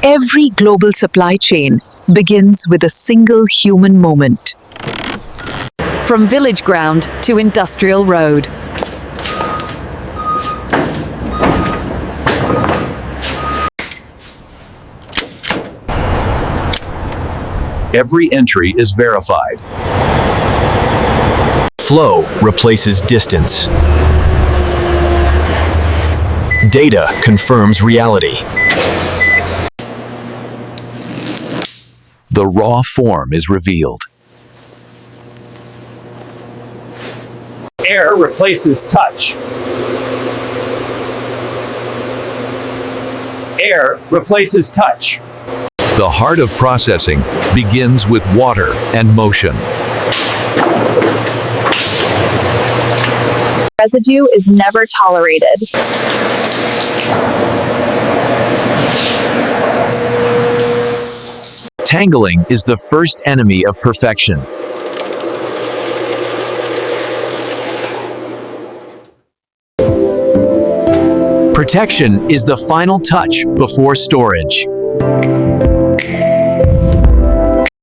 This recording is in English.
Every global supply chain begins with a single human moment. From village ground to industrial road. Every entry is verified. Flow replaces distance. Data confirms reality. The raw form is revealed. Air replaces touch. Air replaces touch. The heart of processing begins with water and motion. Residue is never tolerated. Tangling is the first enemy of perfection. Protection is the final touch before storage.